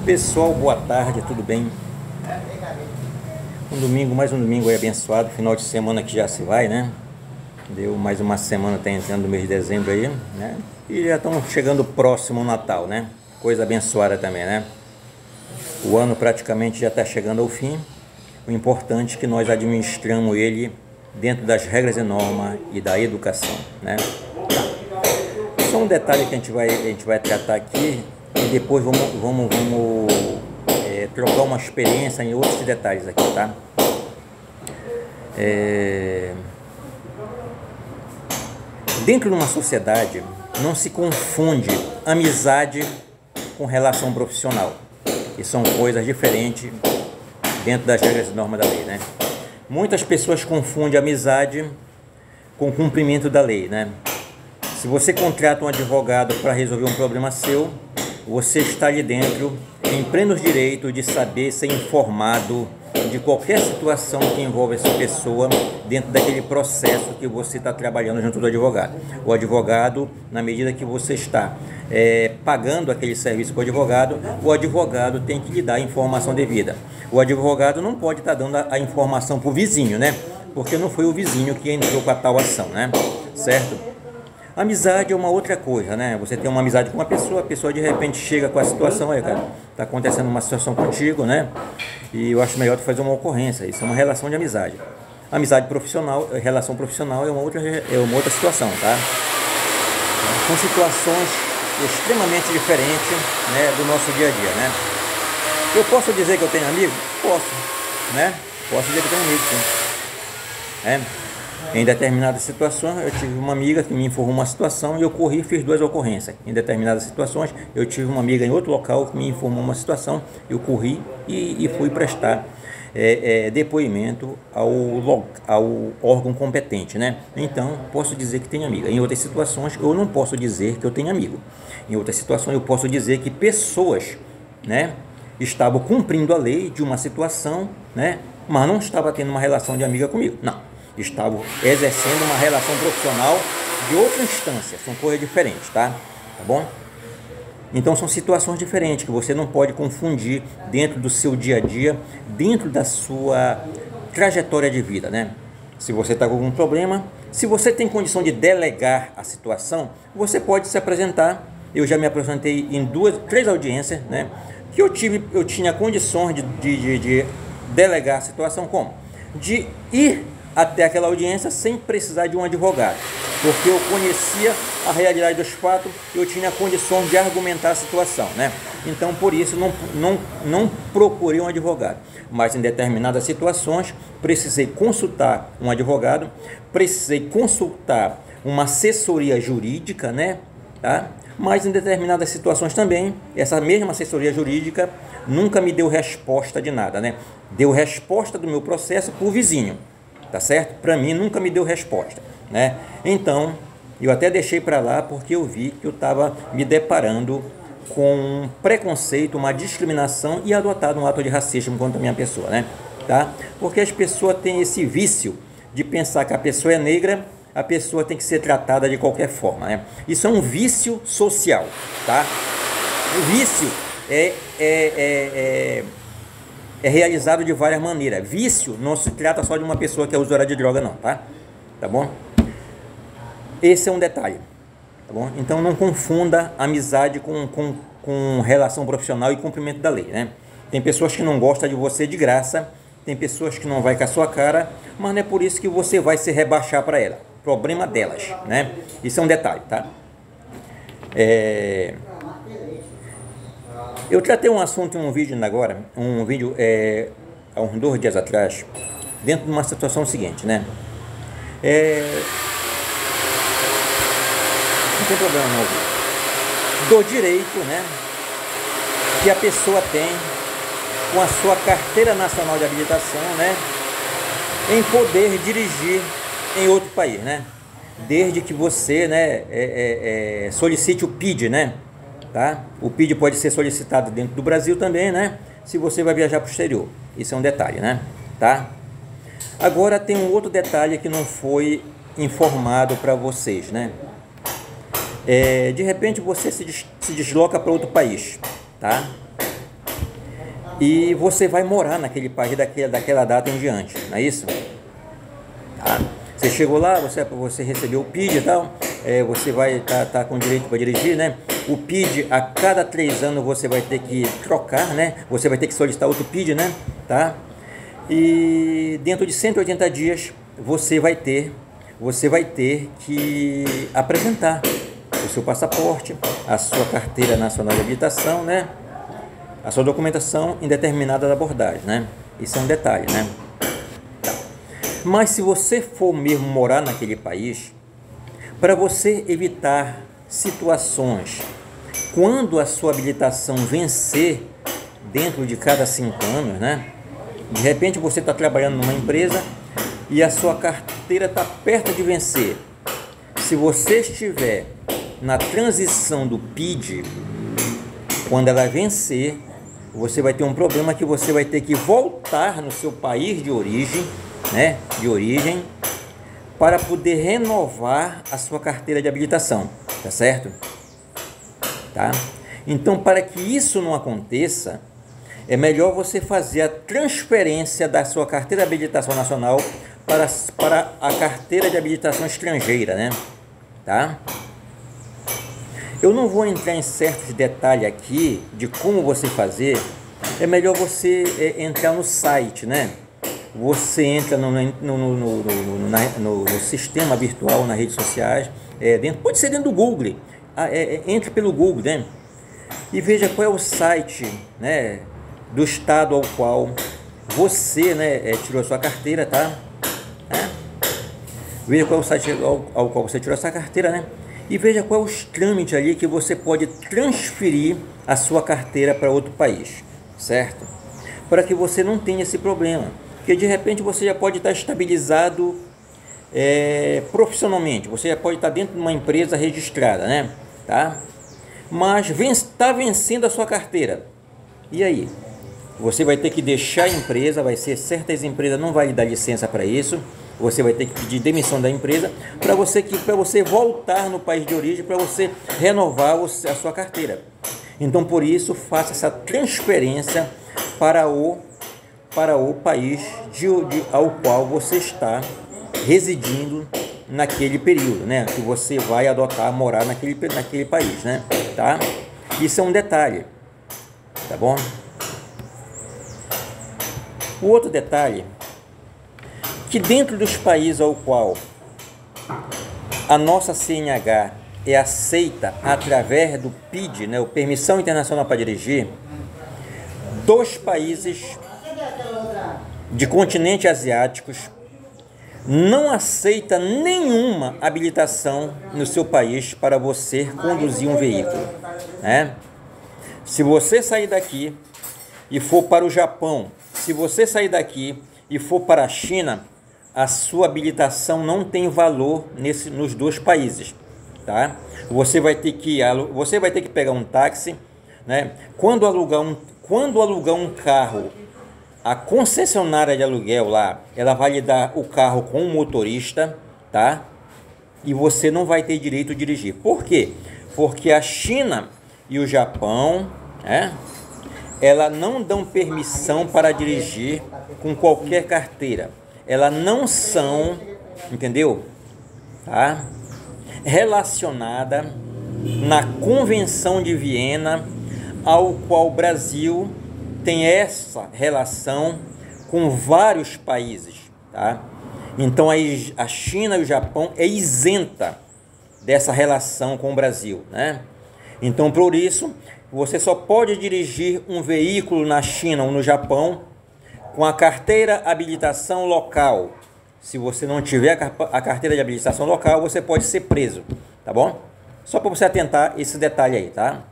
Pessoal, boa tarde, tudo bem? Mais um domingo aí abençoado, final de semana que já se vai, né? Deu mais uma semana, tá entrando no mês de dezembro aí, né? E já estamos chegando próximo ao Natal, né? Coisa abençoada também, né? O ano praticamente já está chegando ao fim. O importante é que nós administramos ele dentro das regras e normas e da educação, né? Só um detalhe que a gente vai tratar aqui e depois vamos trocar uma experiência em outros detalhes aqui, tá? Dentro de uma sociedade não se confunde amizade com relação profissional, que são coisas diferentes dentro das regras e normas da lei, né? Muitas pessoas confundem amizade com cumprimento da lei, né? Se você contrata um advogado para resolver um problema seu, você está ali dentro em pleno direito de saber ser informado de qualquer situação que envolve essa pessoa dentro daquele processo que você está trabalhando junto do advogado. O advogado, na medida que você está pagando aquele serviço para o advogado tem que lhe dar a informação devida. O advogado não pode estar dando a informação para o vizinho, né? Porque não foi o vizinho que entrou com a tal ação, né? Certo? Amizade é uma outra coisa, né? Você tem uma amizade com uma pessoa, a pessoa de repente chega com a situação, aí, cara, tá acontecendo uma situação contigo, né? E eu acho melhor tu fazer uma ocorrência. Isso é uma relação de amizade. Amizade profissional, relação profissional é uma outra situação, tá? São situações extremamente diferentes, né, do nosso dia a dia, né? Eu posso dizer que eu tenho amigo? Posso, né? Posso dizer que eu tenho amigo, sim. Em determinadas situações, eu tive uma amiga que me informou uma situação e eu corri e fiz 2 ocorrências. Em determinadas situações, eu tive uma amiga em outro local que me informou uma situação, eu corri e fui prestar depoimento ao órgão competente, né? Então, posso dizer que tenho amiga. Em outras situações, eu não posso dizer que eu tenho amigo. Em outras situações, eu posso dizer que pessoas, né, estavam cumprindo a lei de uma situação, né, mas não estava tendo uma relação de amiga comigo. Não. Estavam exercendo uma relação profissional de outra instância, são coisas diferentes, tá bom? Então são situações diferentes que você não pode confundir dentro do seu dia a dia, dentro da sua trajetória de vida, né? Se você está com algum problema, se você tem condição de delegar a situação, você pode se apresentar. Eu já me apresentei em 3 audiências, né? Que eu tinha condições de delegar a situação, como? De ir até aquela audiência sem precisar de um advogado, porque eu conhecia a realidade dos fatos, eu tinha condições de argumentar a situação, né? Então, por isso, não procurei um advogado, mas em determinadas situações, precisei consultar um advogado, precisei consultar uma assessoria jurídica, né? Tá? Mas em determinadas situações também, essa mesma assessoria jurídica nunca me deu resposta de nada, né? Deu resposta do meu processo para o vizinho. Tá certo? Para mim nunca me deu resposta, né? Então, eu até deixei para lá porque eu vi que eu estava me deparando com um preconceito, uma discriminação e adotado um ato de racismo contra a minha pessoa, né? Tá? Porque as pessoas têm esse vício de pensar que a pessoa é negra, a pessoa tem que ser tratada de qualquer forma, né? Isso é um vício social, tá? O vício é realizado de várias maneiras. Vício não se trata só de uma pessoa que é usuária de droga, não, tá? Tá bom? Esse é um detalhe, tá bom? Então não confunda amizade com relação profissional e cumprimento da lei, né? Tem pessoas que não gostam de você de graça, tem pessoas que não vai com a sua cara, mas não é por isso que você vai se rebaixar para ela. Problema delas, né? Isso é um detalhe, tá? Eu tratei um assunto em um vídeo agora, há uns 2 dias atrás, dentro de uma situação seguinte, né? Não tem problema não, do direito, né, que a pessoa tem com a sua carteira nacional de habilitação, né, em poder dirigir em outro país, né? Desde que você, né, solicite o PID, né? Tá? O PID pode ser solicitado dentro do Brasil também, né? Se você vai viajar para o exterior. Isso é um detalhe, né? Tá? Agora tem um outro detalhe que não foi informado para vocês, né? De repente você se desloca para outro país, tá? e você vai morar naquele país daquela data em diante, não é isso? Tá? Você chegou lá, você recebeu o PID e tal, você vai tá com direito para dirigir, né? O PID, a cada 3 anos você vai ter que trocar, né? Você vai ter que solicitar outro PID, né? Tá? E dentro de 180 dias você vai ter que apresentar o seu passaporte, a sua carteira nacional de habilitação, né? A sua documentação em determinadas abordagens, né? Isso é um detalhe, né? Tá. Mas se você for mesmo morar naquele país, para você evitar situações quando a sua habilitação vencer dentro de cada 5 anos, né? De repente você está trabalhando numa empresa e a sua carteira está perto de vencer. Se você estiver na transição do PID, quando ela vencer, você vai ter um problema que você vai ter que voltar no seu país de origem, né? De origem, para poder renovar a sua carteira de habilitação, tá certo? Tá? Então, para que isso não aconteça, é melhor você fazer a transferência da sua carteira de habilitação nacional para a carteira de habilitação estrangeira, né? Tá? Eu não vou entrar em certos detalhes aqui de como você fazer. É melhor você entrar no site, né? Você entra no sistema virtual, nas redes sociais, pode ser dentro do Google. Entre pelo Google, né? E veja qual é o site, né, do estado ao qual você, né, tirou a sua carteira, tá? Veja qual é o site ao qual você tirou essa carteira, né? E veja qual é os trâmites ali que você pode transferir a sua carteira para outro país, certo? Para que você não tenha esse problema, porque de repente você já pode estar estabilizado profissionalmente, você já pode estar dentro de uma empresa registrada, né? Tá? Mas está vencendo a sua carteira. E aí? Você vai ter que deixar a empresa, certas empresas não vai lhe dar licença para isso. Você vai ter que pedir demissão da empresa para você voltar no país de origem, para você renovar a sua carteira. Então, por isso, faça essa transferência para o país ao qual você está residindo naquele período, né? Que você vai morar naquele país, né? Tá? Isso é um detalhe, tá bom? O outro detalhe, que dentro dos países ao qual a nossa CNH é aceita através do PID, né, o Permissão Internacional para Dirigir, 2 países de continente asiáticos não aceita nenhuma habilitação no seu país para você conduzir um veículo, né? Se você sair daqui e for para o Japão, se você sair daqui e for para a China, a sua habilitação não tem valor nos 2 países, tá? Você vai ter que pegar um táxi, né? Quando alugar um carro, a concessionária de aluguel lá, ela vai lhe dar o carro com o motorista, tá? E você não vai ter direito de dirigir. Por quê? Porque a China e o Japão, ela não dão permissão para dirigir com qualquer carteira. Elas não são, entendeu? Tá? Relacionada na Convenção de Viena, ao qual o Brasil tem essa relação com vários países, tá? Então aí a China e o Japão é isenta dessa relação com o Brasil, né? Então por isso você só pode dirigir um veículo na China ou no Japão com a carteira habilitação local. Se você não tiver a carteira de habilitação local, você pode ser preso, tá bom? Só para você atentar esse detalhe aí, tá?